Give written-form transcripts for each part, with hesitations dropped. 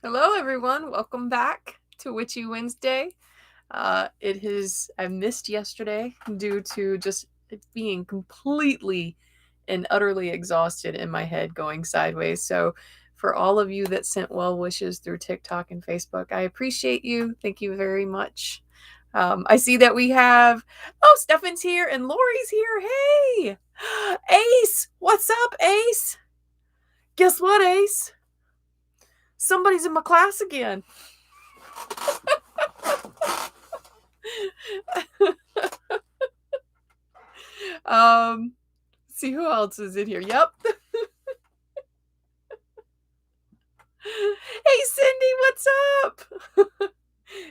Hello, everyone. Welcome back to Witchy Wednesday. I missed yesterday due to just it being completely and utterly exhausted in my head going sideways. So, for all of you that sent well wishes through TikTok and Facebook, I appreciate you. Thank you very much. I see that we have, Stefan's here and Lori's here. Hey, Ace, what's up, Ace? Guess what, Ace? Somebody's in my class again. um, see who else is in here. Yep. Hey, Cindy, what's up?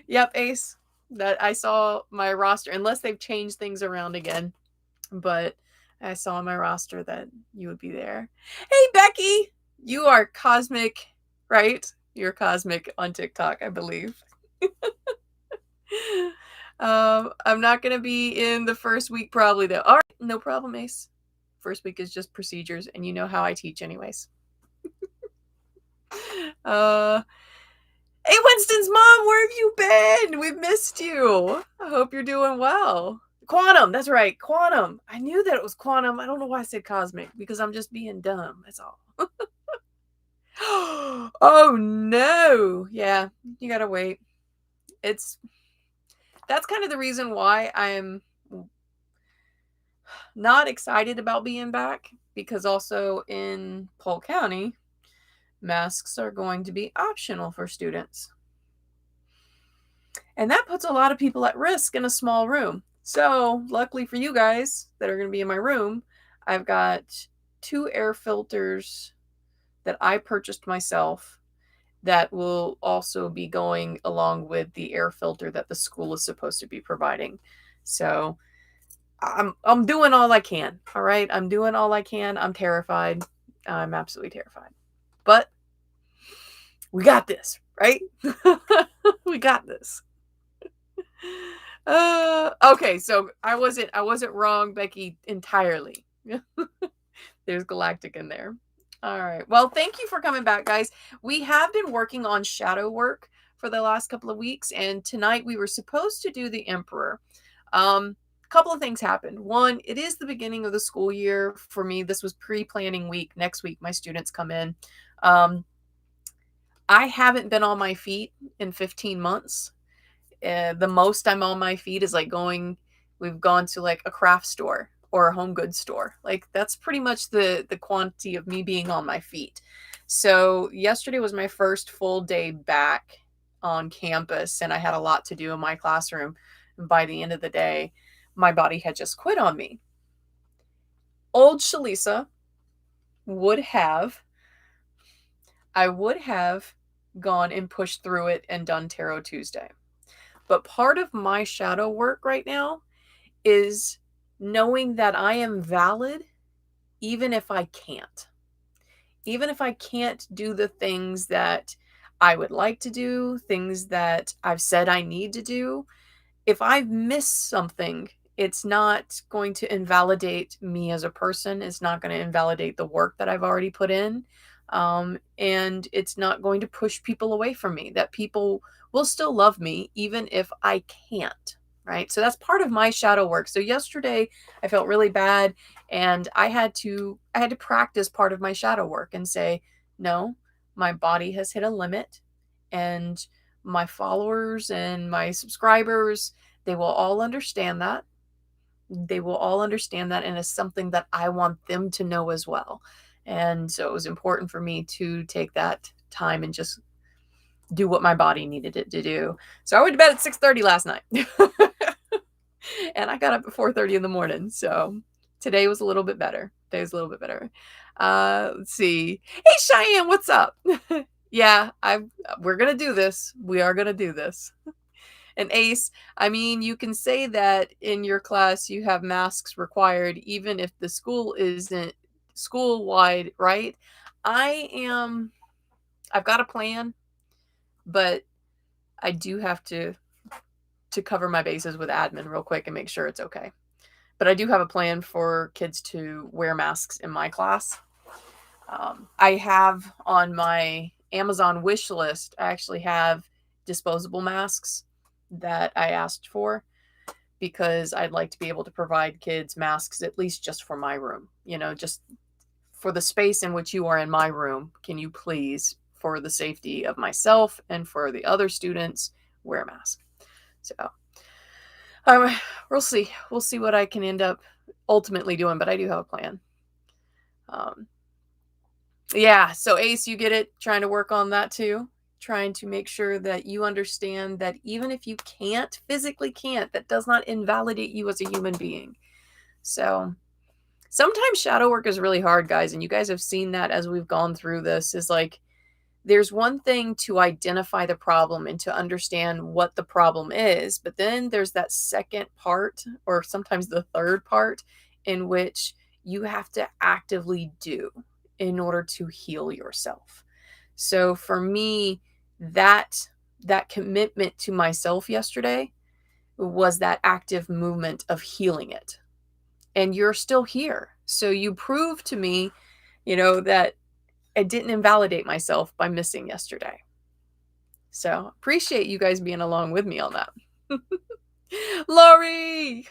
Yep, Ace. That I saw my roster, unless they've changed things around again. But I saw on my roster that you would be there. Hey, Becky, you are cosmic, right? You're cosmic on TikTok, I believe. I'm not gonna be in the first week probably though. All right, no problem, Ace. First week is just procedures, and you know how I teach, anyways. uh, hey, Winston's mom, where have you been? We've missed you. I hope you're doing well. Quantum, that's right, Quantum. I knew that it was Quantum. I don't know why I said cosmic because I'm just being dumb. That's all. Oh no. Yeah, you gotta wait. That's kind of the reason why I'm not excited about being back, because also in Polk County, masks are going to be optional for students. And that puts a lot of people at risk in a small room. So, luckily for you guys that are going to be in my room, I've got 2 air filters that I purchased myself that will also be going along with the air filter that the school is supposed to be providing. So, I'm doing all I can. All right? I'm doing all I can. I'm terrified. I'm absolutely terrified. But we got this, right? We got this. Okay, so I wasn't wrong, Becky, entirely. There's galactic in there. All right. Well, thank you for coming back, guys. We have been working on shadow work for the last couple of weeks, and tonight we were supposed to do the Emperor. Couple of things happened. One, it is the beginning of the school year for me. This was pre-planning week. Next week, my students come in. I haven't been on my feet in 15 months. The most I'm on my feet is we've gone to like a craft store or a home goods store. Like that's pretty much the quantity of me being on my feet. So yesterday was my first full day back on campus, and I had a lot to do in my classroom. And by the end of the day, my body had just quit on me. Old Shalisa would have, I would have gone and pushed through it and done Tarot Tuesday. But part of my shadow work right now is knowing that I am valid even if I can't. Even if I can't do the things that I would like to do, things that I've said I need to do, if I've missed something, it's not going to invalidate me as a person. It's not going to invalidate the work that I've already put in. And it's not going to push people away from me, that people will still love me even if I can't. Right. So that's part of my shadow work. So yesterday I felt really bad, and I had to practice part of my shadow work and say, no, my body has hit a limit, and my followers and my subscribers, they will all understand that. They will all understand that, and it's something that I want them to know as well. And so it was important for me to take that time and just do what my body needed it to do. So I went to bed at 6:30 last night. And I got up at 4:30 in the morning. So today was a little bit better. Let's see. Hey Cheyenne, what's up? Yeah, we're gonna do this. We are gonna do this. And Ace, I mean, you can say that in your class you have masks required, even if the school isn't school wide, right? I've got a plan, but I do have to cover my bases with admin real quick and make sure it's okay. But I do have a plan for kids to wear masks in my class. I have on my Amazon wish list, I actually have disposable masks that I asked for because I'd like to be able to provide kids masks, at least just for my room, just for the space in which you are in my room. Can you please, for the safety of myself and for the other students, wear a mask? So um, we'll see. We'll see what I can end up ultimately doing, but I do have a plan. Yeah, so Ace, you get it, trying to work on that too, trying to make sure that you understand that even if you physically can't, that does not invalidate you as a human being. So sometimes shadow work is really hard, guys, and you guys have seen that as we've gone through this. Is like, there's one thing to identify the problem and to understand what the problem is, but then there's that second part, or sometimes the third part, in which you have to actively do in order to heal yourself. So for me, that commitment to myself yesterday was that active movement of healing it. And you're still here. So you proved to me, that I didn't invalidate myself by missing yesterday. So appreciate you guys being along with me on that. Laurie!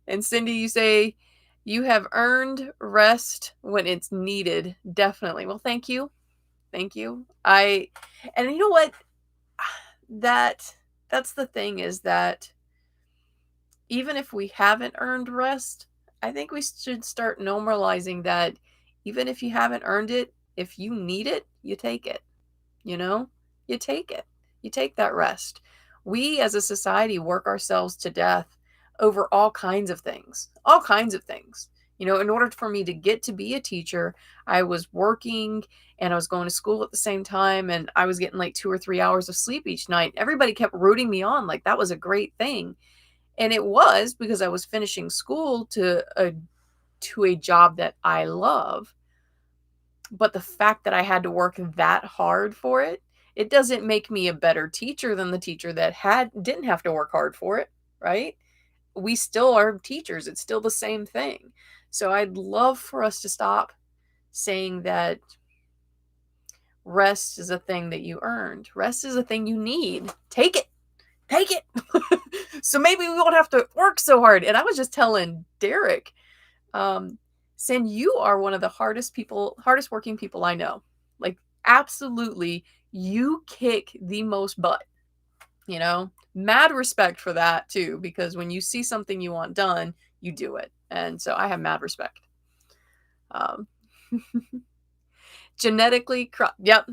And Cindy, you say, you have earned rest when it's needed. Definitely. Well, thank you. Thank you. And you know what? That's the thing, is that even if we haven't earned rest, I think we should start normalizing that even if you haven't earned it, if you need it, you take it. You take it. You take that rest. We as a society work ourselves to death over all kinds of things. All kinds of things. In order for me to get to be a teacher, I was working and I was going to school at the same time, and I was getting like 2 or 3 hours of sleep each night. Everybody kept rooting me on like that was a great thing. And it was, because I was finishing school to a job that I love. But the fact that I had to work that hard for it, it doesn't make me a better teacher than the teacher that didn't have to work hard for it, right? We still are teachers. It's still the same thing. So I'd love for us to stop saying that rest is a thing that you earned. Rest is a thing you need. Take it. Take it. So maybe we won't have to work so hard. And I was just telling Derek, Sin, you are one of the hardest working people I know. Like, absolutely, you kick the most butt. Mad respect for that too, because when you see something you want done, you do it. And so I have mad respect. Genetically, yep.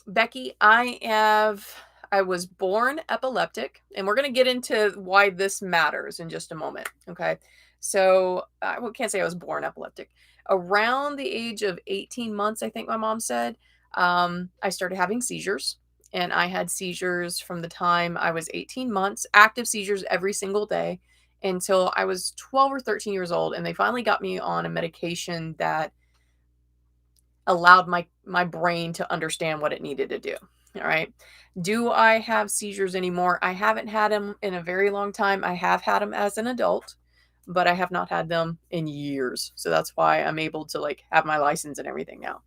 Becky, I was born epileptic, and we're going to get into why this matters in just a moment. Okay. So I can't say I was born epileptic. Around the age of 18 months, I think my mom said, I started having seizures, and I had seizures from the time I was 18 months, active seizures every single day, until I was 12 or 13 years old. And they finally got me on a medication that allowed my brain to understand what it needed to do. All right. Do I have seizures anymore? I haven't had them in a very long time. I have had them as an adult, but I have not had them in years. So that's why I'm able to have my license and everything now.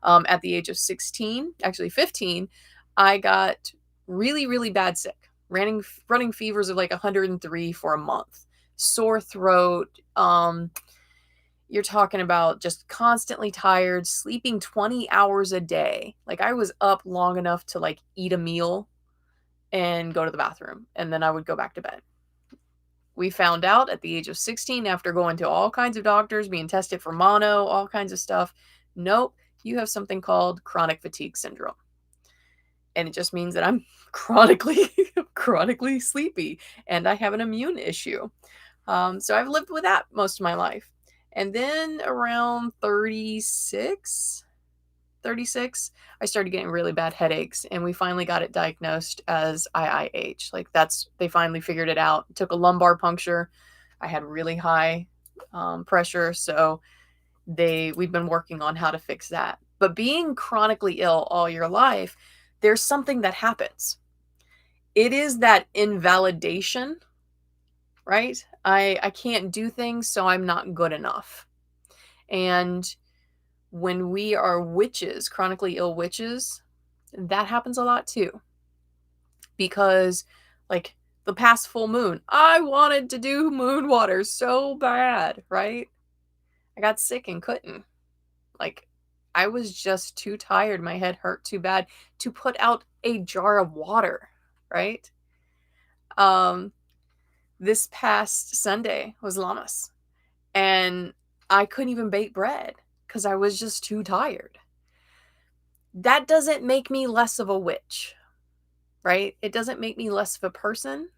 At the age of 16, actually 15, I got really, really bad sick. Running fevers of 103 for a month. Sore throat. You're talking about just constantly tired, sleeping 20 hours a day. I was up long enough to eat a meal and go to the bathroom, and then I would go back to bed. We found out at the age of 16, after going to all kinds of doctors, being tested for mono, all kinds of stuff. Nope, you have something called chronic fatigue syndrome. And it just means that I'm chronically sleepy, and I have an immune issue. So I've lived with that most of my life. And then around 36, I started getting really bad headaches, and we finally got it diagnosed as IIH. They finally figured it out. Took a lumbar puncture. I had really high pressure, so we've been working on how to fix that. But being chronically ill all your life, there's something that happens. It is that invalidation, right? I can't do things, so I'm not good enough. And when we are witches, chronically ill witches, that happens a lot too. Because, like, the past full moon, I wanted to do moon water so bad, right? I got sick and couldn't. Like, I was just too tired. My head hurt too bad to put out a jar of water, right? Um, this past Sunday was Lammas, and I couldn't even bake bread because I was just too tired. That doesn't make me less of a witch, right? It doesn't make me less of a person.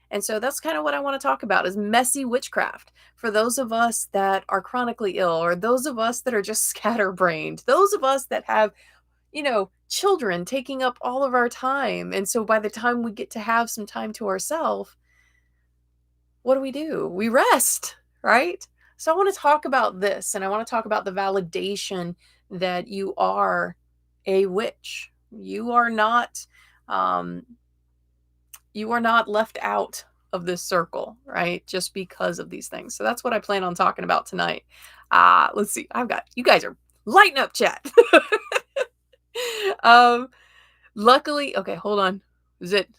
And so that's kind of what I want to talk about is messy witchcraft. For those of us that are chronically ill, or those of us that are just scatterbrained, those of us that have, children taking up all of our time. And so by the time we get to have some time to ourselves, what do? We rest, right? So I want to talk about this, and I want to talk about the validation that you are a witch. You are not left out of this circle, right? Just because of these things. So that's what I plan on talking about tonight. Let's see. You guys are lighting up, chat. Luckily, okay, hold on. Is it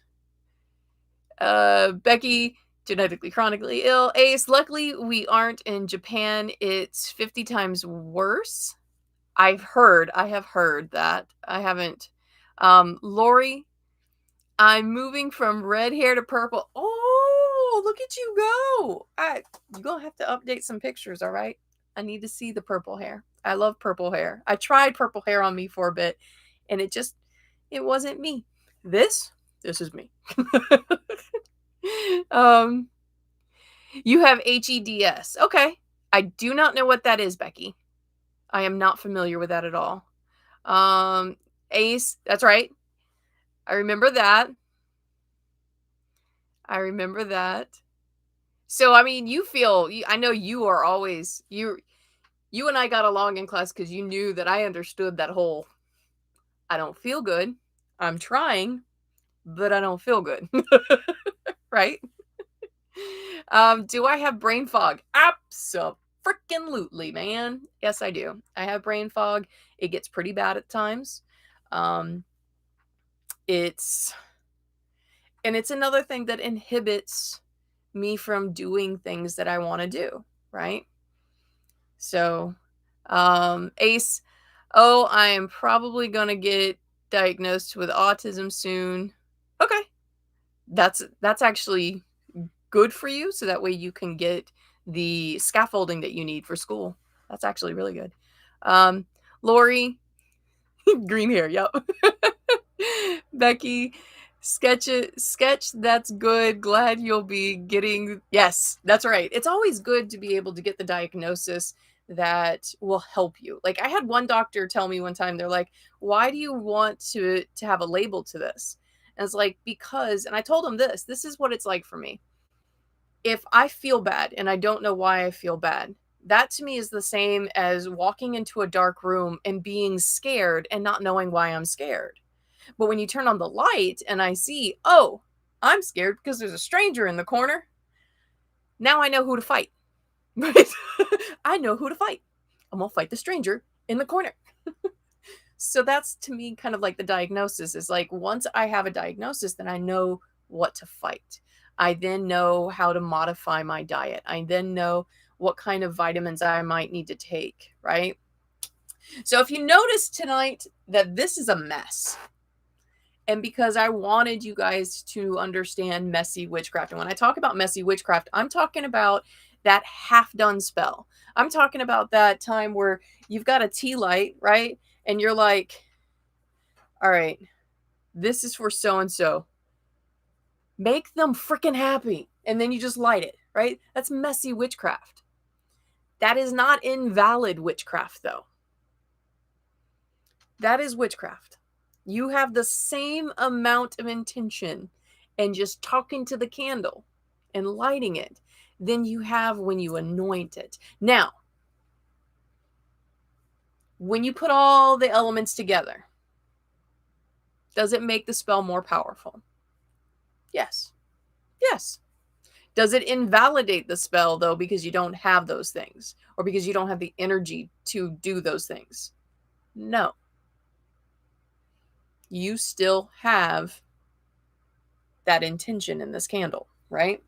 Becky, genetically chronically ill? Ace, luckily we aren't in Japan. It's 50 times worse. I have heard that. I haven't. Lori, I'm moving from red hair to purple. Oh, look at you go. You're going to have to update some pictures, all right? I need to see the purple hair. I love purple hair. I tried purple hair on me for a bit, and it wasn't me. This is me. You have HEDS. Okay. I do not know what that is, Becky. I am not familiar with that at all. Ace, that's right. I remember that. So, I mean, I know you are always, you and I got along in class because you knew that I understood that whole, I don't feel good. I'm trying, but I don't feel good. Right? Do I have brain fog? Abso-freaking-lutely, man. Yes, I do. I have brain fog. It gets pretty bad at times. It's another thing that inhibits me from doing things that I want to do, right? So, Ace, I am probably going to get diagnosed with autism soon. Okay. That's actually good for you, so that way you can get the scaffolding that you need for school. That's actually really good. Lori, green hair, yep. Becky, sketch, that's good. Glad you'll be getting, yes, that's right. It's always good to be able to get the diagnosis that will help you. Like, I had one doctor tell me one time, they're like, why do you want to have a label to this? And it's like, because, and I told him this is what it's like for me. If I feel bad and I don't know why I feel bad, that to me is the same as walking into a dark room and being scared and not knowing why I'm scared. But when you turn on the light and I see, oh, I'm scared because there's a stranger in the corner, now I know who to fight. Right? I know who to fight. I'm going to fight the stranger in the corner. So that's, to me, kind of like the diagnosis is like, once I have a diagnosis, then I know what to fight. I then know how to modify my diet. I then know what kind of vitamins I might need to take, right? So if you notice tonight that this is a mess, and because I wanted you guys to understand messy witchcraft, and when I talk about messy witchcraft, I'm talking about that half-done spell. I'm talking about that time where you've got a tea light, right? And you're like, all right, this is for so-and-so. Make them freaking happy. And then you just light it, right? That's messy witchcraft. That is not invalid witchcraft, though. That is witchcraft. You have the same amount of intention and just talking to the candle and lighting it than you have when you anoint it. Now, when you put all the elements together, does it make the spell more powerful? Yes. Yes. Does it invalidate the spell, though, because you don't have those things, or because you don't have the energy to do those things? No. You still have that intention in this candle, right?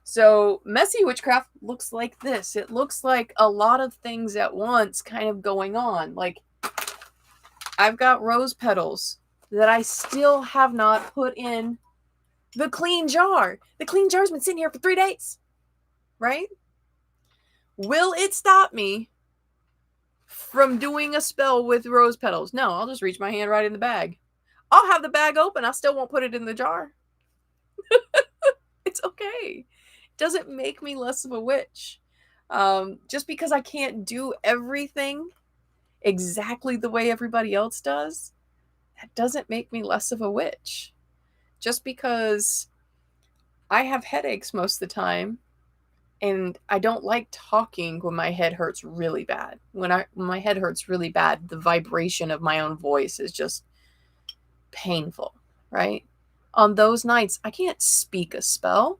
So messy witchcraft looks like this. It looks like a lot of things at once kind of going on. Like, I've got rose petals that I still have not put in the clean jar. The clean jar's been sitting here for 3 days, right? Will it stop me from doing a spell with rose petals? No, I'll just reach my hand right in the bag. I'll have the bag open. I still won't put it in the jar. It's okay. It doesn't make me less of a witch. Just because I can't do everything exactly the way everybody else does, that doesn't make me less of a witch. Just because I have headaches most of the time, and I don't like talking when my head hurts really bad. When my head hurts really bad, the vibration of my own voice is just painful, right? On those nights, I can't speak a spell.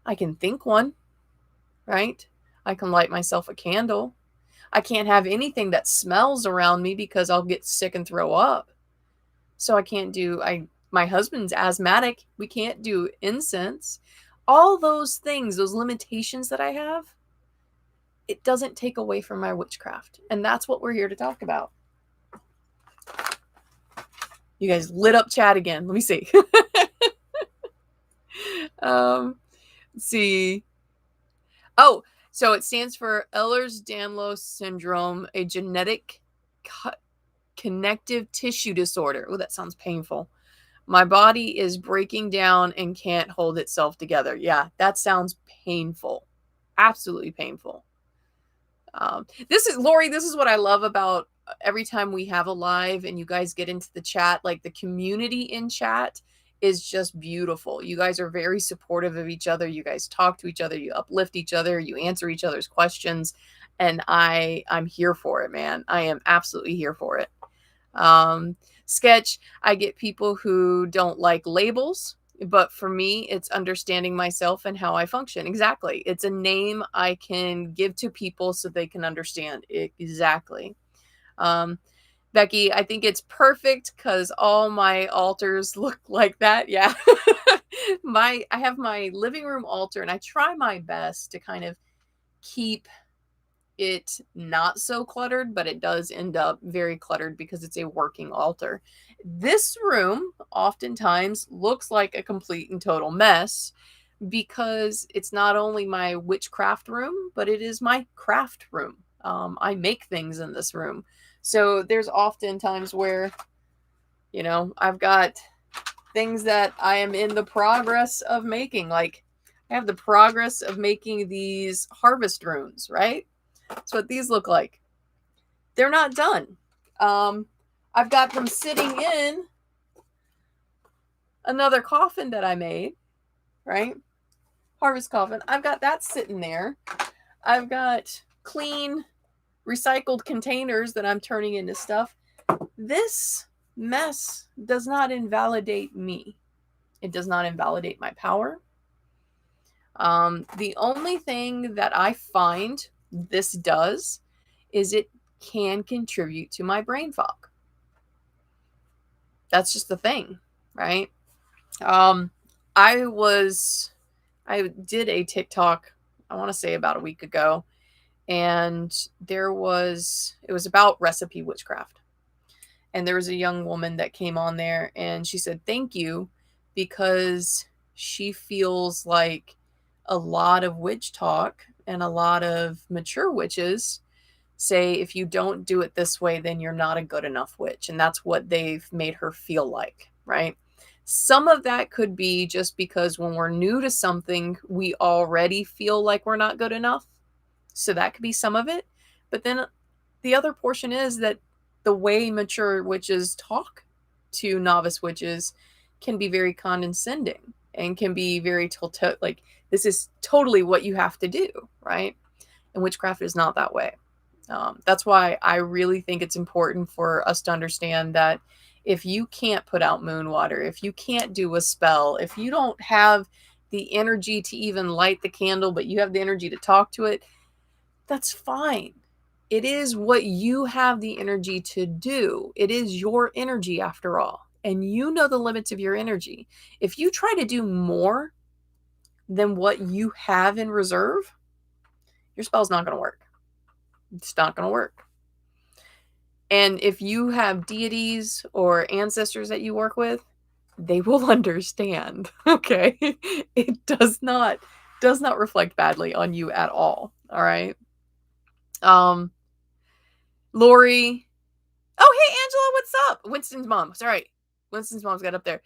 I can think one, right? I can light myself a candle. I can't have anything that smells around me because I'll get sick and throw up. So I can't do, my husband's asthmatic. We can't do incense. All those things, those limitations that I have, it doesn't take away from my witchcraft. And that's what we're here to talk about. You guys lit up chat again. Let me see. Let's see. Oh, so it stands for Ehlers-Danlos syndrome, a genetic connective tissue disorder. Oh, that sounds painful. My body is breaking down and can't hold itself together. Yeah, that sounds painful. Absolutely painful. This is, Lori, this is what I love about every time we have a live and you guys get into the chat. Like, the community in chat is just beautiful. You guys are very supportive of each other. You guys talk to each other. You uplift each other. You answer each other's questions. And I'm here for it, man. I am absolutely here for it. Sketch, I get people who don't like labels, but for me, it's understanding myself and how I function. Exactly. It's a name I can give to people so they can understand it. Exactly. Becky, I think it's perfect because all my altars look like that. Yeah. I have my living room altar, and I try my best to kind of keep it not so cluttered, but it does end up very cluttered because it's a working altar. This room oftentimes looks like a complete and total mess because it's not only my witchcraft room, but it is my craft room. I make things in this room. So there's often times where, you know, I've got things that I am in the progress of making. Like, I have the progress of making these harvest runes, right? That's what these look like. They're not done. I've got them sitting in another coffin that I made, right? Harvest coffin. I've got that sitting there. I've got clean, recycled containers that I'm turning into stuff. This mess does not invalidate me. It does not invalidate my power. The only thing that I find this does is it can contribute to my brain fog. That's just the thing, right? I did a TikTok, I want to say about a week ago, and it was about recipe witchcraft. And there was a young woman that came on there, and she said, thank you, because she feels like a lot of witch talk and a lot of mature witches say, if you don't do it this way, then you're not a good enough witch. And that's what they've made her feel like, right? Some of that could be just because when we're new to something, we already feel like we're not good enough. So that could be some of it. But then the other portion is that the way mature witches talk to novice witches can be very condescending and can be very like, this is totally what you have to do, right? And witchcraft is not that way. That's why I really think it's important for us to understand that if you can't put out moon water, if you can't do a spell, if you don't have the energy to even light the candle, but you have the energy to talk to it, that's fine. It is what you have the energy to do. It is your energy after all. And you know the limits of your energy. If you try to do more than what you have in reserve, your spell's not going to work. It's not going to work. And if you have deities or ancestors that you work with, they will understand. Okay? It does not reflect badly on you at all. All right? Lori. Oh, hey Angela, what's up? Winston's mom. Sorry. Winston's mom's got up there.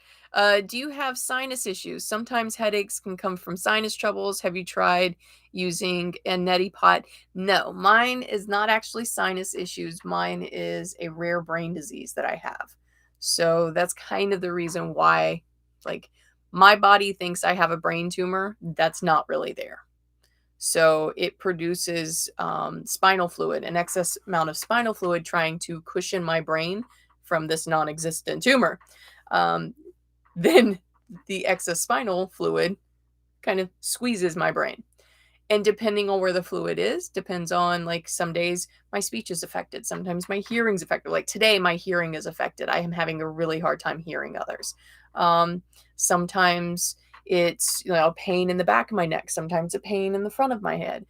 Do you have sinus issues? Sometimes headaches can come from sinus troubles. Have you tried using a neti pot? No, mine is not actually sinus issues. Mine is a rare brain disease that I have. So that's kind of the reason why, like, my body thinks I have a brain tumor. That's not really there. So it produces spinal fluid, an excess amount of spinal fluid trying to cushion my brain from this non-existent tumor. Then the excess spinal fluid kind of squeezes my brain. And depending on where the fluid is, depends on, like, some days my speech is affected. Sometimes my hearing's affected. Like today, my hearing is affected. I am having a really hard time hearing others. Sometimes it's, pain in the back of my neck. Sometimes a pain in the front of my head.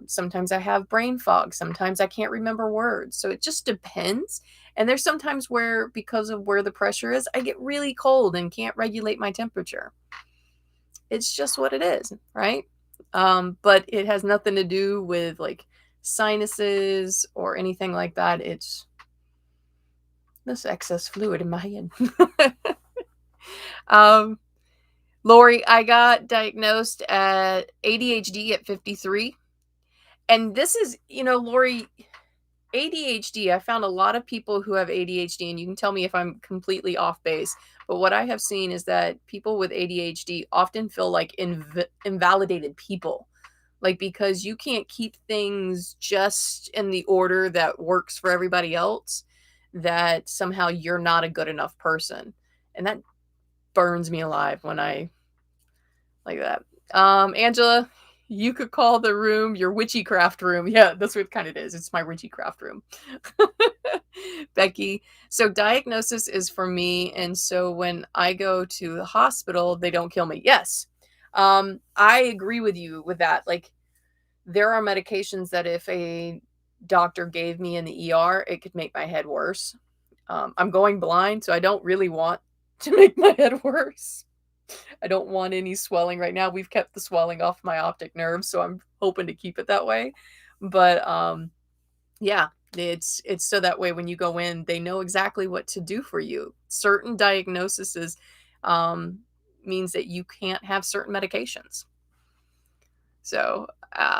Sometimes I have brain fog. Sometimes I can't remember words. So it just depends. And there's sometimes where, because of where the pressure is, I get really cold and can't regulate my temperature. It's just what it is, right? But it has nothing to do with, like, sinuses or anything like that. It's this excess fluid in my head. Lori, I got diagnosed at ADHD at 53. And this is, Lori, ADHD, I found a lot of people who have ADHD, and you can tell me if I'm completely off base, but what I have seen is that people with ADHD often feel like invalidated people. Like, because you can't keep things just in the order that works for everybody else, that somehow you're not a good enough person. And that burns me alive when I like that. Angela, you could call the room your Witchcraft room. Yeah, that's what kind of it is. It's my Witchcraft room. Becky, so diagnosis is for me, and so when I go to the hospital, they don't kill me. Yes. I agree with you with that. Like, there are medications that if a doctor gave me in the ER, it could make my head worse. I'm going blind, so I don't really want to make my head worse. I don't want any swelling right now. We've kept the swelling off my optic nerve, so I'm hoping to keep it that way. But yeah, it's so that way when you go in, they know exactly what to do for you. Certain diagnoses means that you can't have certain medications. So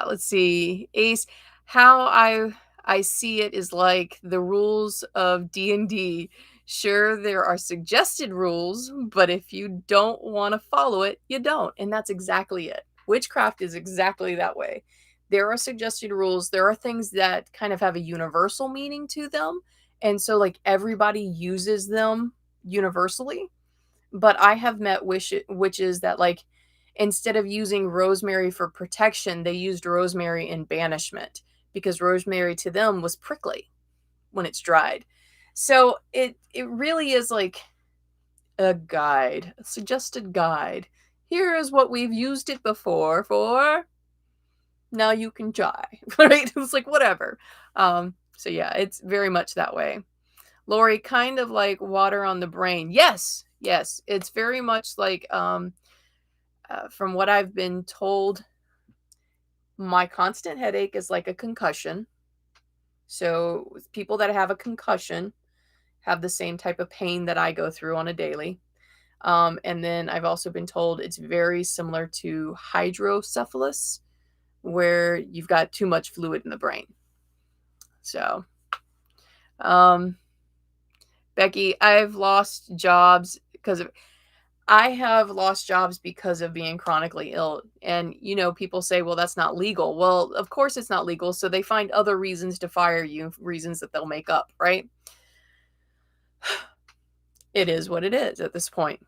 let's see, Ace, how I see it is like the rules of D&D. Sure, there are suggested rules, but if you don't want to follow it, you don't. And that's exactly it. Witchcraft is exactly that way. There are suggested rules. There are things that kind of have a universal meaning to them. And so, like, everybody uses them universally. But I have met witches that, like, instead of using rosemary for protection, they used rosemary in banishment, because rosemary to them was prickly when it's dried. So it really is like a guide, a suggested guide. Here is what we've used it before for. Now you can try, right? It's like whatever. So yeah, it's very much that way. Lori, kind of like water on the brain. Yes, it's very much like from what I've been told, my constant headache is like a concussion. So people that have a concussion have the same type of pain that I go through on a daily. And then I've also been told it's very similar to hydrocephalus, where you've got too much fluid in the brain. So, Becky, I've lost jobs because of being chronically ill. And, people say, well, that's not legal. Well, of course it's not legal. So they find other reasons to fire you, reasons that they'll make up, right? It is what it is at this point.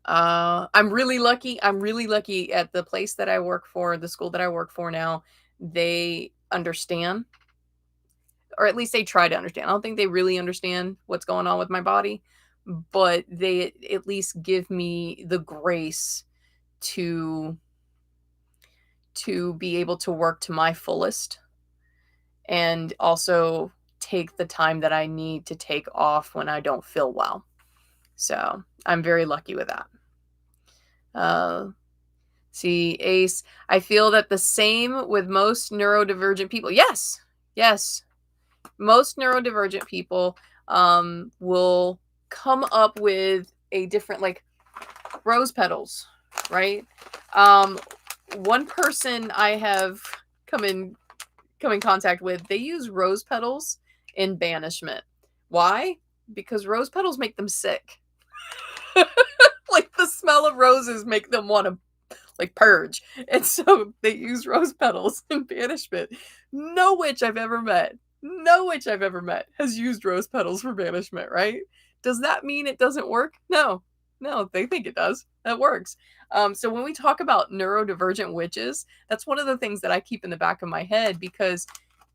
I'm really lucky. I'm really lucky at the place that I work for, the school that I work for now. They understand, or at least they try to understand. I don't think they really understand what's going on with my body, but they at least give me the grace to be able to work to my fullest and also take the time that I need to take off when I don't feel well. So I'm very lucky with that. See, Ace, I feel that the same with most neurodivergent people. Yes, yes. Most neurodivergent people will come up with a different, like, rose petals, right? One person I have come in contact with, they use rose petals in banishment. Why? Because rose petals make them sick. Like, the smell of roses make them want to, like, purge. And so they use rose petals in banishment. No witch I've ever met has used rose petals for banishment, right? Does that mean it doesn't work? No, they think it does. That works. So when we talk about neurodivergent witches, that's one of the things that I keep in the back of my head, because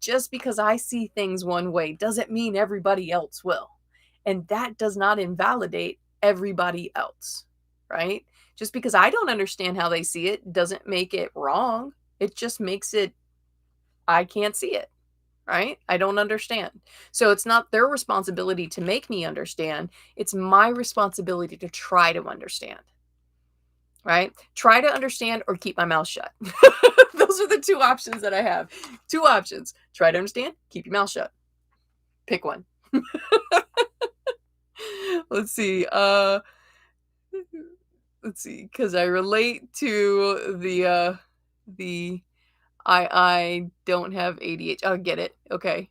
just because I see things one way doesn't mean everybody else will. And that does not invalidate everybody else, right? Just because I don't understand how they see it doesn't make it wrong. It just makes it, I can't see it, right? I don't understand. So it's not their responsibility to make me understand. It's my responsibility to try to understand, right? Try to understand or keep my mouth shut. Those are the two options that I have. Two options. Try to understand, keep your mouth shut. Pick one. Let's see. Let's see, because I relate to the I don't have ADHD. I'll get it. Okay.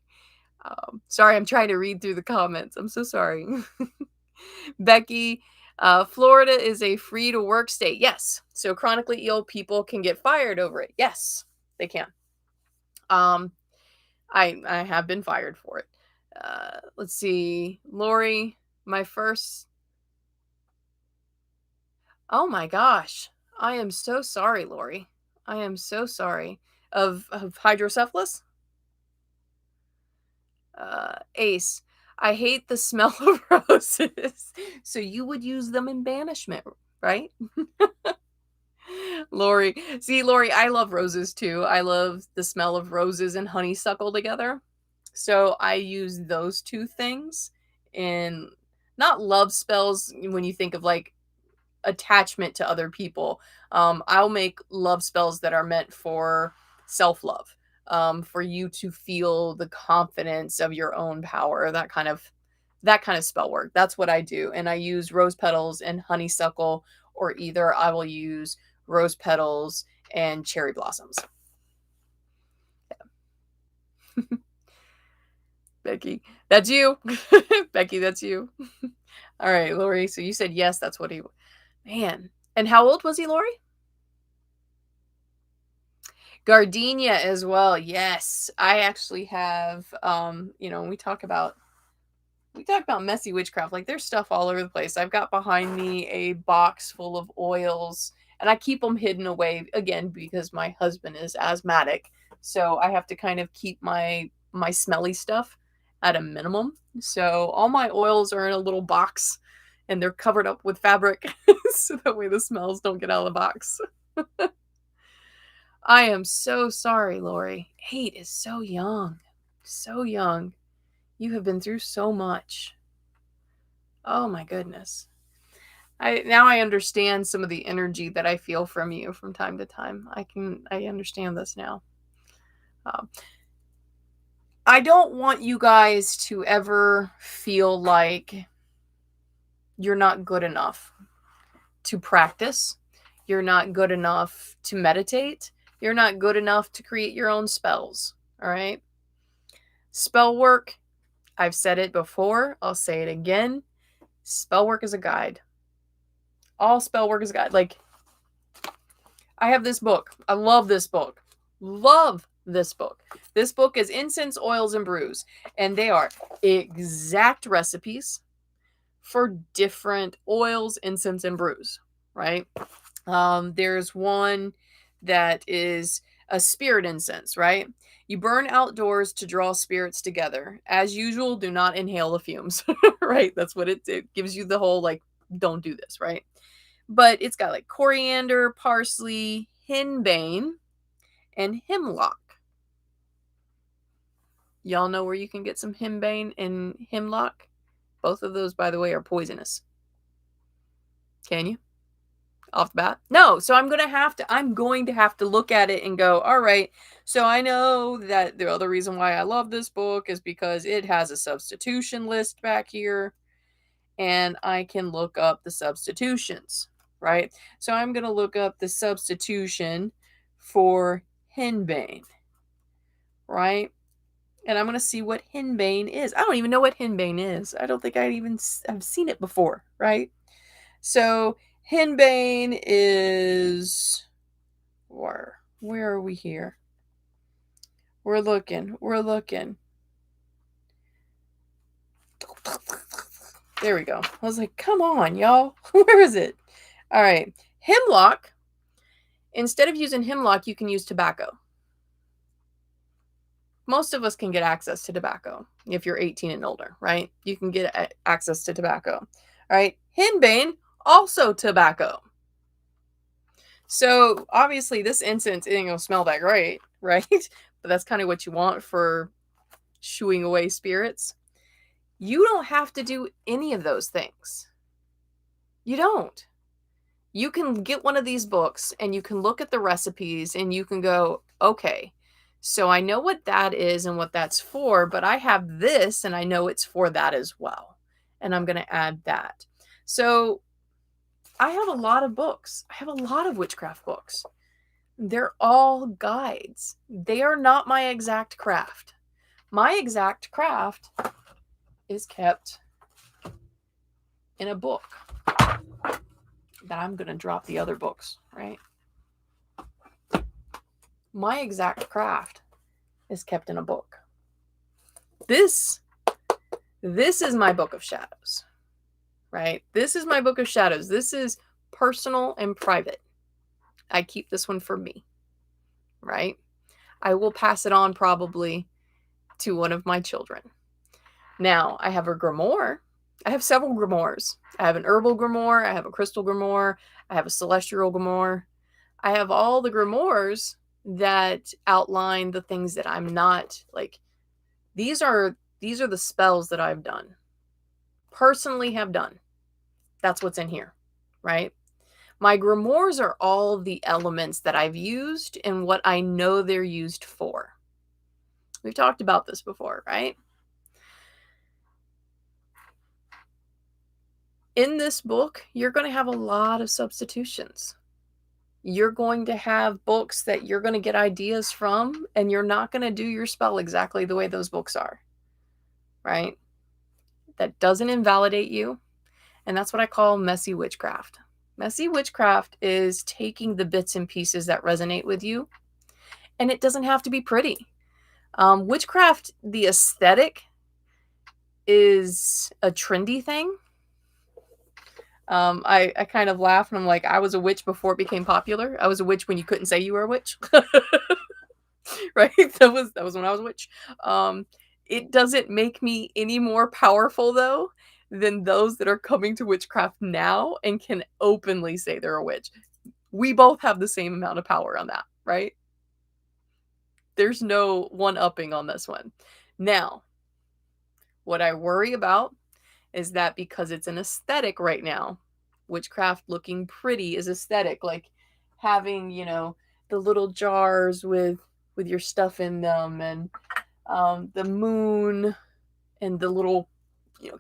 Sorry, I'm trying to read through the comments. I'm so sorry. Becky, Florida is a free to work state. Yes. So chronically ill people can get fired over it. Yes, they can. I have been fired for it. Let's see. Lori, my first. Oh my gosh. I am so sorry, Lori. I am so sorry. Of hydrocephalus? Ace, I hate the smell of roses. So you would use them in banishment, right? Lori. See, Lori, I love roses too. I love the smell of roses and honeysuckle together. So I use those two things in, not love spells when you think of like attachment to other people. I'll make love spells that are meant for self-love, for you to feel the confidence of your own power, that kind of spell work. That's what I do. And I use rose petals and honeysuckle, or either I will use rose petals and cherry blossoms. Yeah. Becky, that's you. Becky, that's you. All right, Lori. So you said yes, that's what he. Man. And how old was he, Lori? Gardenia as well. Yes. I actually have when we talk about messy witchcraft, like there's stuff all over the place. I've got behind me a box full of oils, and I keep them hidden away, again, because my husband is asthmatic. So I have to kind of keep my smelly stuff at a minimum. So all my oils are in a little box, and they're covered up with fabric so that way the smells don't get out of the box. I am so sorry, Lori. 8 is so young. So young. You have been through so much. Oh my goodness. I understand some of the energy that I feel from you from time to time. I understand this now. I don't want you guys to ever feel like you're not good enough to practice. You're not good enough to meditate. You're not good enough to create your own spells. All right? Spell work, I've said it before. I'll say it again. Spell work is a guide. All spell work is a guide. Like, I have this book. I love this book. Love this book. This book is Incense, Oils, and Brews. And they are exact recipes for different oils, incense, and brews. right? There's one that is a spirit incense, right? You burn outdoors to draw spirits together. As usual, do not inhale the fumes, right? That's what it gives you the whole like, don't do this, right? But it's got like coriander, parsley, henbane, and hemlock. Y'all know where you can get some henbane and hemlock? Both of those, by the way, are poisonous. Can you? Off the bat? No. So I'm going to have to look at it and go, all right. So I know that the other reason why I love this book is because it has a substitution list back here and I can look up the substitutions, right? So I'm going to look up the substitution for henbane, right? And I'm going to see what henbane is. I don't even know what henbane is. I don't think I've seen it before, right? So henbane is where are we here? We're looking. There we go. I was like, come on, y'all. Where is it? All right. Hemlock. Instead of using hemlock, you can use tobacco. Most of us can get access to tobacco if you're 18 and older, right? You can get access to tobacco. All right. Henbane, also tobacco. So obviously this incense isn't going to smell that great, right? But that's kind of what you want for shooing away spirits. You don't have to do any of those things. You don't. You can get one of these books and you can look at the recipes and you can go, okay, so I know what that is and what that's for, but I have this and I know it's for that as well. And I'm going to add that. So I have a lot of books. I have a lot of witchcraft books. They're all guides. They are not my exact craft. My exact craft is kept in a book that I'm going to drop the other books, right? My exact craft is kept in a book. This is my book of shadows, right? This is my book of shadows. This is personal and private. I keep this one for me, right? I will pass it on probably to one of my children. Now, I have a grimoire. I have several grimoires. I have an herbal grimoire. I have a crystal grimoire. I have a celestial grimoire. I have all the grimoires that outline the things that I'm not like. These are the spells that I've done. Personally have done. That's what's in here, right? My grimoires are all the elements that I've used and what I know they're used for. We've talked about this before, right? In this book, you're going to have a lot of substitutions. You're going to have books that you're going to get ideas from, and you're not going to do your spell exactly the way those books are, right? That doesn't invalidate you, and that's what I call messy witchcraft. Messy witchcraft is taking the bits and pieces that resonate with you, and it doesn't have to be pretty. Witchcraft, the aesthetic, is a trendy thing. I kind of laugh and I'm like, I was a witch before it became popular. I was a witch when you couldn't say you were a witch. Right? That was when I was a witch. It doesn't make me any more powerful though than those that are coming to witchcraft now and can openly say they're a witch. We both have the same amount of power on that, right? There's no one-upping on this one. Now, what I worry about is that because it's an aesthetic right now, witchcraft looking pretty is aesthetic, like having, the little jars with your stuff in them and the moon and the little,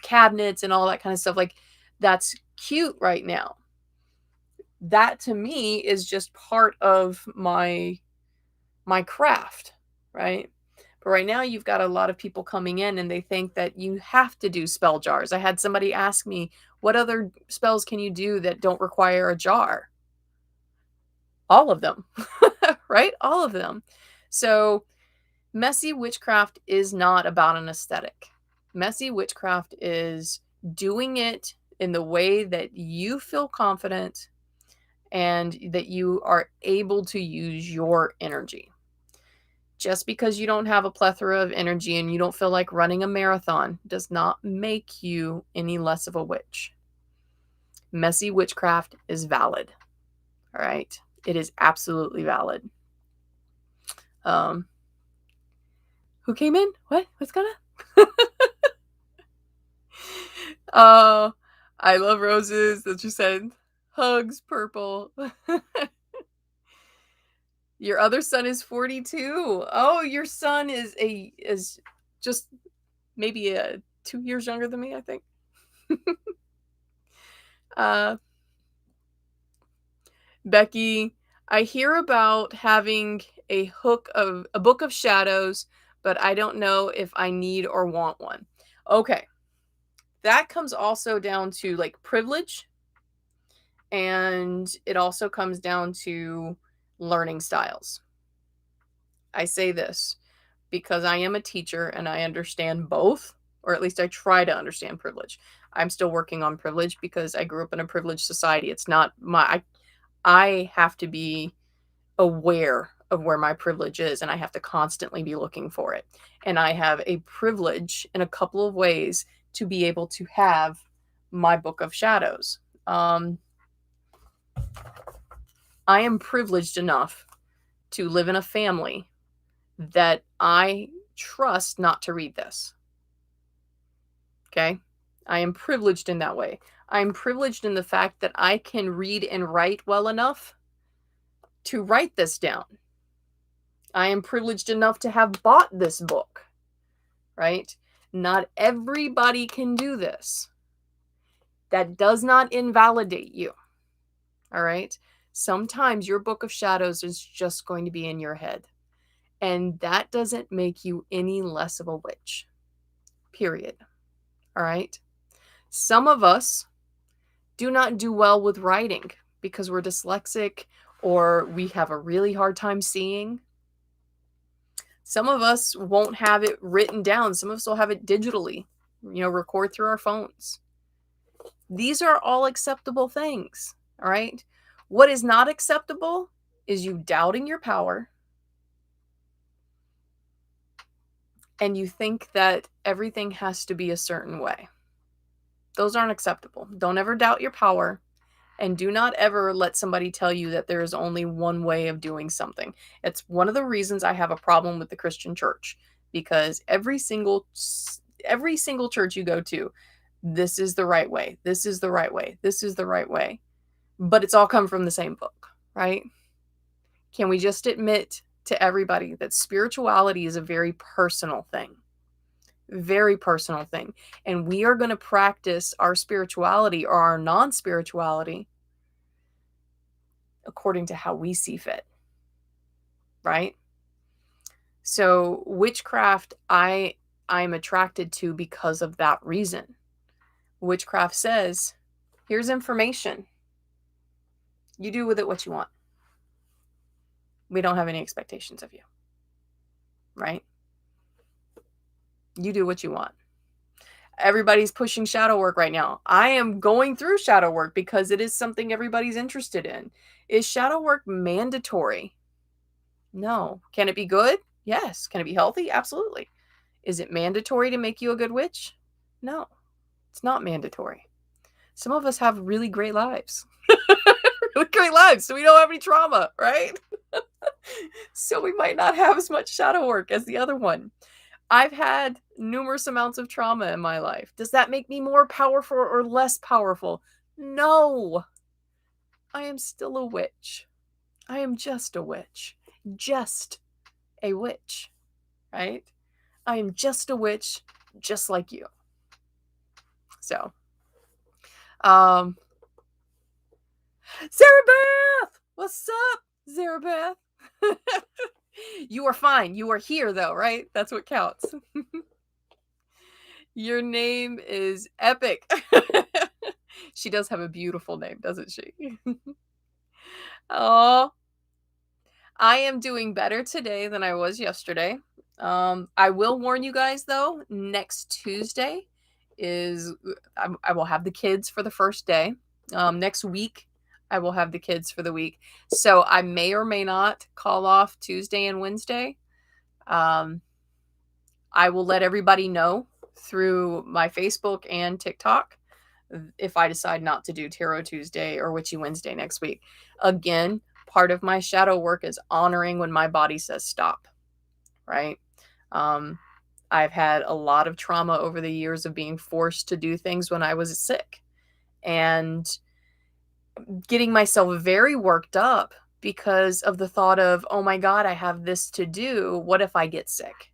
cabinets and all that kind of stuff. Like that's cute right now. That to me is just part of my craft, right? But right now you've got a lot of people coming in and they think that you have to do spell jars. I had somebody ask me, what other spells can you do that don't require a jar? All of them, right? All of them. So messy witchcraft is not about an aesthetic. Messy witchcraft is doing it in the way that you feel confident and that you are able to use your energy. Just because you don't have a plethora of energy and you don't feel like running a marathon does not make you any less of a witch. Messy witchcraft is valid. All right. It is absolutely valid. Who came in? What's going on? Oh, I love roses. That you said. Hugs, purple. Your other son is 42. Oh, your son is just maybe 2 years younger than me, I think. Becky, I hear about having a book of shadows, but I don't know if I need or want one. Okay. That comes also down to like privilege, and it also comes down to learning styles. I say this because I am a teacher and I understand both, or at least I try to understand privilege. I'm still working on privilege because I grew up in a privileged society. It's not I have to be aware of where my privilege is, and I have to constantly be looking for it. And I have a privilege in a couple of ways to be able to have my book of shadows. I am privileged enough to live in a family that I trust not to read this. Okay? I am privileged in that way. I'm privileged in the fact that I can read and write well enough to write this down. I am privileged enough to have bought this book, right? Not everybody can do this. That does not invalidate you, all right? Sometimes your book of shadows is just going to be in your head, and that doesn't make you any less of a witch, period, all right? Some of us do not do well with writing because we're dyslexic or we have a really hard time seeing. Some of us won't have it written down. Some of us will have it digitally, record through our phones. These are all acceptable things, all right? What is not acceptable is you doubting your power and you think that everything has to be a certain way. Those aren't acceptable. Don't ever doubt your power. And do not ever let somebody tell you that there is only one way of doing something. It's one of the reasons I have a problem with the Christian church, because every single church you go to, this is the right way. This is the right way. This is the right way. But it's all come from the same book, right? Can we just admit to everybody that spirituality is a very personal thing? Very personal thing. And we are going to practice our spirituality or our non-spirituality according to how we see fit, right? So witchcraft I'm attracted to because of that reason. Witchcraft says, here's information. You do with it what you want. We don't have any expectations of you, right? You do what you want. Everybody's pushing shadow work right now. I am going through shadow work because it is something everybody's interested in. Is shadow work mandatory? No. Can it be good? Yes. Can it be healthy? Absolutely. Is it mandatory to make you a good witch? No. It's not mandatory. Some of us have really great lives. Really great lives, so we don't have any trauma, right? So we might not have as much shadow work as the other one. I've had numerous amounts of trauma in my life. Does that make me more powerful or less powerful? No. I am still a witch. I am just a witch. Just a witch, right? I am just a witch, just like you. So, Sarah Beth! What's up, Sarah Beth? You are fine. You are here, though, right? That's what counts. Your name is epic. She does have a beautiful name, doesn't she? Oh, I am doing better today than I was yesterday. I will warn you guys, though, next Tuesday I will have the kids for the first day. Next week, I will have the kids for the week. So I may or may not call off Tuesday and Wednesday. Um, I will let everybody know through my Facebook and TikTok if I decide not to do Tarot Tuesday or Witchy Wednesday next week. Again, part of my shadow work is honoring when my body says stop, right? Um, I've had a lot of trauma over the years of being forced to do things when I was sick and getting myself very worked up because of the thought of, oh my God, I have this to do. What if I get sick?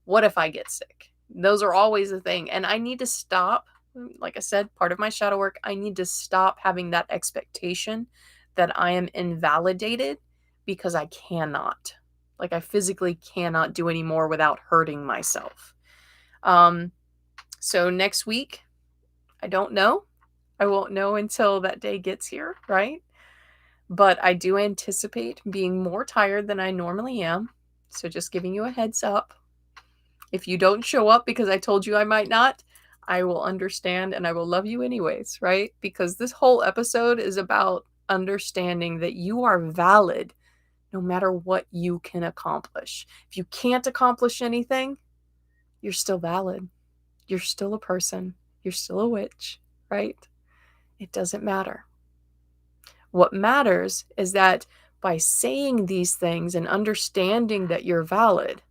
What if I get sick? Those are always a thing. And I need to stop. Like I said, part of my shadow work, I need to stop having that expectation that I am invalidated because I cannot. Like I physically cannot do any more without hurting myself. So next week, I don't know. I won't know until that day gets here, right? But I do anticipate being more tired than I normally am. So just giving you a heads up. If you don't show up because I told you I might not, I will understand and I will love you anyways, right? Because this whole episode is about understanding that you are valid no matter what you can accomplish. If you can't accomplish anything, you're still valid. You're still a person. You're still a witch, right? It doesn't matter. What matters is that by saying these things and understanding that you're valid,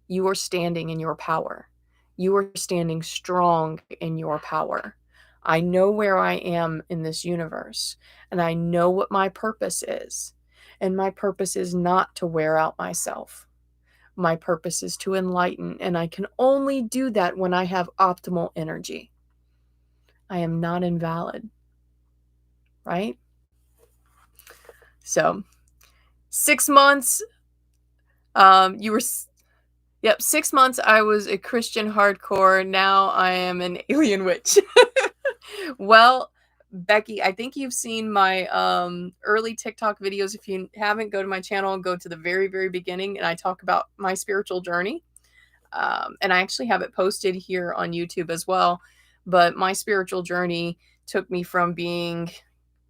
you are standing in your power. You are standing strong in your power. I know where I am in this universe, and I know what my purpose is. And my purpose is not to wear out myself. My purpose is to enlighten, and I can only do that when I have optimal energy. I am not invalid, right? So, 6 months, you were... Yep, 6 months I was a Christian hardcore. Now I am an alien witch. Well, Becky, I think you've seen my early TikTok videos. If you haven't, go to my channel and go to the very, very beginning, and I talk about my spiritual journey. And I actually have it posted here on YouTube as well. But my spiritual journey took me from being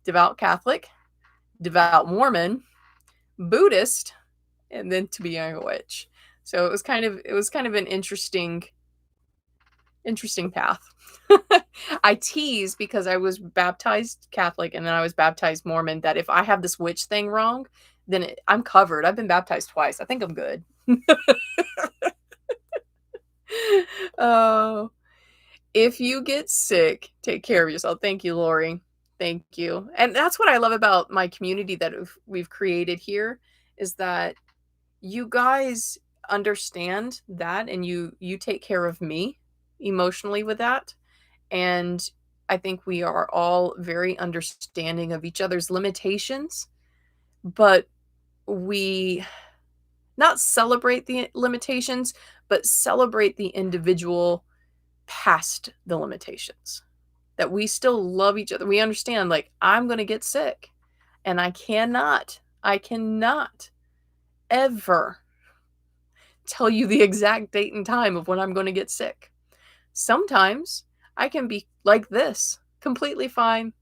devout Catholic, devout Mormon, Buddhist, and then to being a witch. So it was kind of an interesting path. I tease because I was baptized Catholic and then I was baptized Mormon that if I have this witch thing wrong, then I'm covered. I've been baptized twice. I think I'm good. Oh, if you get sick, take care of yourself. Thank you, Lori. Thank you. And that's what I love about my community that we've created here is that you guys understand that and you take care of me emotionally with that, and I think we are all very understanding of each other's limitations, but we not celebrate the limitations but celebrate the individual past the limitations, that we still love each other. We understand, like, I'm going to get sick and I cannot ever tell you the exact date and time of when I'm going to get sick. Sometimes I can be like this, completely fine,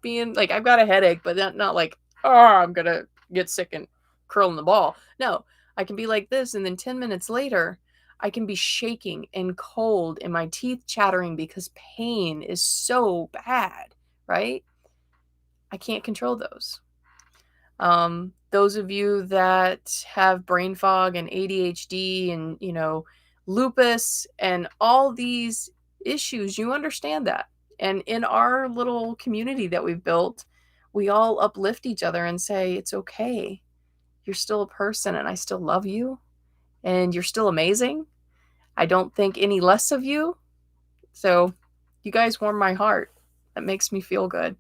being like, I've got a headache, but not like, oh, I'm going to get sick and curl in the ball. No, I can be like this, and then 10 minutes later, I can be shaking and cold and my teeth chattering because pain is so bad, right? I can't control those. Those of you that have brain fog and ADHD and, lupus and all these issues, you understand that. And in our little community that we've built, we all uplift each other and say, it's okay. You're still a person and I still love you and you're still amazing. I don't think any less of you. So you guys warm my heart. That makes me feel good.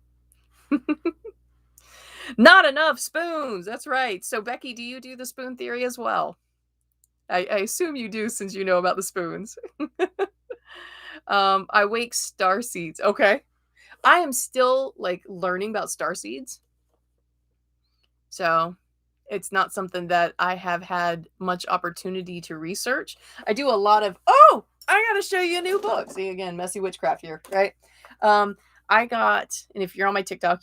Not enough spoons. That's right. So, Becky, do you do the spoon theory as well? I assume you do since you know about the spoons. I wake star seeds. Okay. I am still learning about star seeds. So it's not something that I have had much opportunity to research. I do a lot of, I got to show you a new book. See, again, messy witchcraft here, right? And if you're on my TikTok,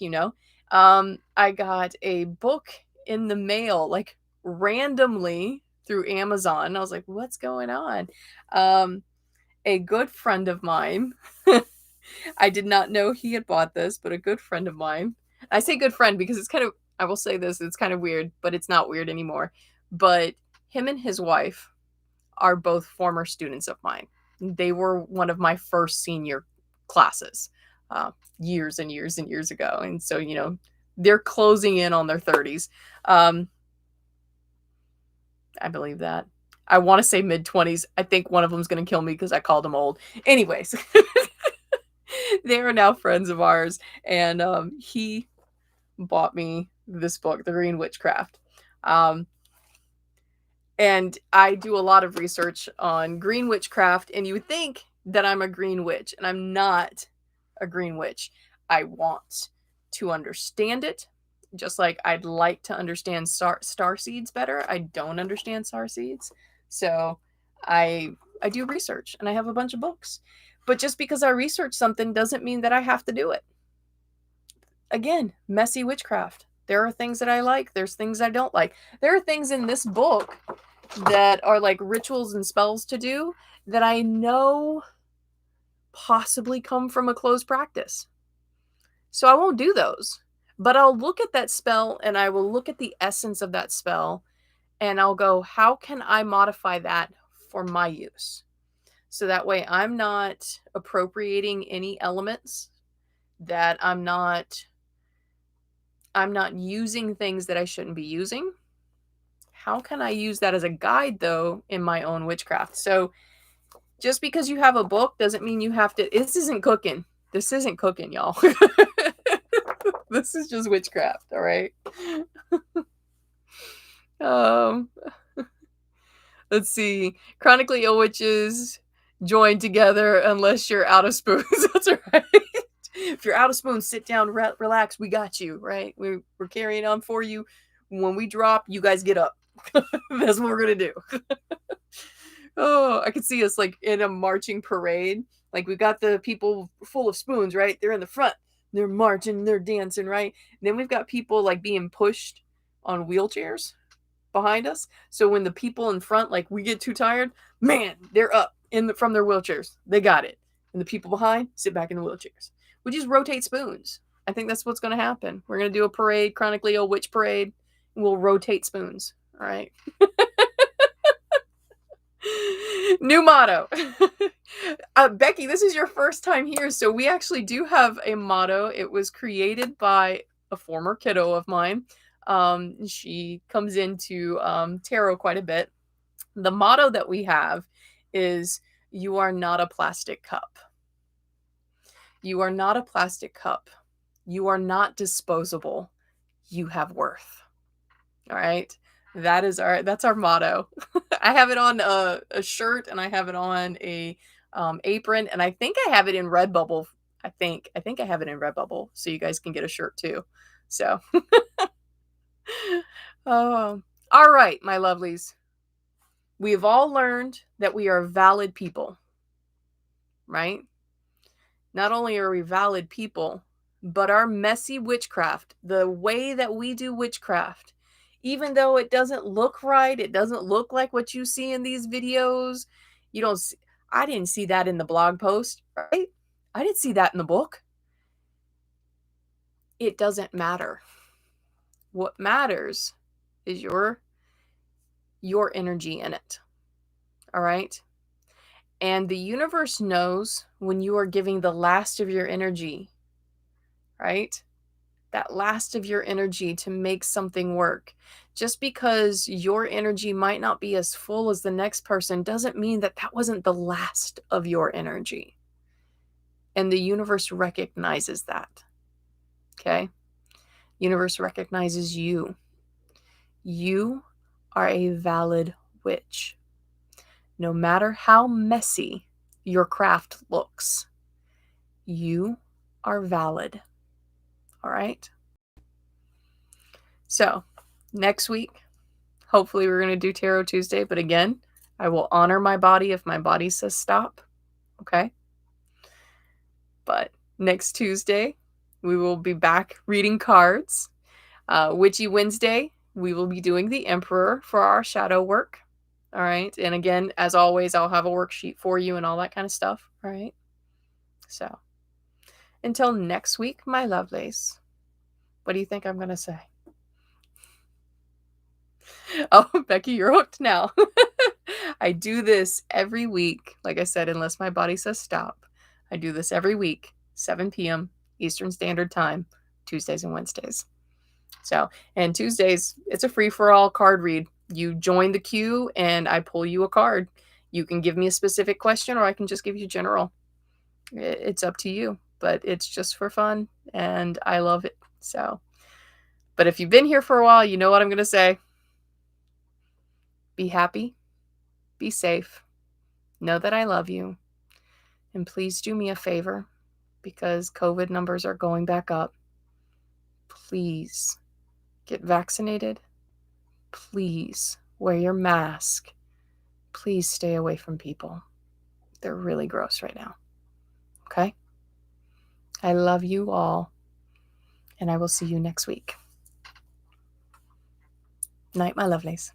I got a book in the mail, like randomly through Amazon. I was like, what's going on? A good friend of mine, I did not know he had bought this, but a good friend of mine, I say good friend because it's kind of, I will say this, it's kind of weird, but it's not weird anymore. But him and his wife are both former students of mine. They were one of my first senior classes years and years and years ago. And so, they're closing in on their 30s. I believe that. I want to say mid 20s. I think one of them's going to kill me because I called him old. Anyways, they are now friends of ours. And he bought me this book, The Green Witchcraft. And I do a lot of research on green witchcraft, and you would think that I'm a green witch, and I'm not a green witch. I want to understand it, just like I'd like to understand star seeds better. I don't understand star seeds, so I do research, and I have a bunch of books. But just because I research something doesn't mean that I have to do it. Again, messy witchcraft. There are things that I like. There's things I don't like. There are things in this book that are like rituals and spells to do that I know possibly come from a closed practice. So I won't do those. But I'll look at that spell and I will look at the essence of that spell and I'll go, how can I modify that for my use? So that way I'm not appropriating any elements, that I'm not using things that I shouldn't be using. How can I use that as a guide, though, in my own witchcraft? So just because you have a book doesn't mean you have to. This isn't cooking. This isn't cooking, y'all. This is just witchcraft, all right? Let's see. Chronically ill witches join together unless you're out of spoons. That's right. If you're out of spoons, sit down, relax. We got you, right? We're carrying on for you. When we drop, you guys get up. That's what we're gonna do. Oh, I could see us like in a marching parade. Like we got the people full of spoons, right? They're in the front. They're marching, they're dancing, right? And then we've got people like being pushed on wheelchairs behind us. So when the people in front, like we get too tired, man, they're up from their wheelchairs. They got it. And the people behind sit back in the wheelchairs. We just rotate spoons. I think that's what's going to happen. We're going to do a parade, chronically ill witch parade. And we'll rotate spoons. All right. New motto. Becky, this is your first time here, so we actually do have a motto. It was created by a former kiddo of mine. She comes into tarot quite a bit. The motto that we have is, you are not a plastic cup. You are not a plastic cup. You are not disposable. You have worth. All right. That's our motto. I have it on a shirt and I have it on a apron, and I think I have it in Redbubble. I think I have it in Redbubble, so you guys can get a shirt too. So, all right, my lovelies. We have all learned that we are valid people, right? Not only are we valid people, but our messy witchcraft, the way that we do witchcraft, even though it doesn't look right, it doesn't look like what you see in these videos. You don't see, I didn't see that in the blog post, right? I didn't see that in the book. It doesn't matter. What matters is your energy in it. All right? And the universe knows when you are giving the last of your energy, right? That last of your energy to make something work. Just because your energy might not be as full as the next person doesn't mean that that wasn't the last of your energy. And the universe recognizes that. Okay? Universe recognizes you. You are a valid witch. No matter how messy your craft looks, you are valid. All right? So, next week, hopefully we're going to do Tarot Tuesday. But again, I will honor my body if my body says stop. Okay? But next Tuesday, we will be back reading cards. Witchy Wednesday, we will be doing the Emperor for our shadow work. All right. And again, as always, I'll have a worksheet for you and all that kind of stuff. All right. So until next week, my lovelies, what do you think I'm going to say? Oh, Becky, you're hooked now. I do this every week. Like I said, unless my body says stop, I do this every week, 7 p.m. Eastern Standard Time, Tuesdays and Wednesdays. So, and Tuesdays, it's a free-for-all card read. You join the queue and I pull you a card. You can give me a specific question or I can just give you general. It's up to you, but it's just for fun and I love it. So, but if you've been here for a while, you know what I'm going to say. Be happy, be safe, know that I love you, and please do me a favor because COVID numbers are going back up. Please get vaccinated. Please wear your mask. Please stay away from people. They're really gross right now. Okay? I love you all, and I will see you next week. Night, my lovelies.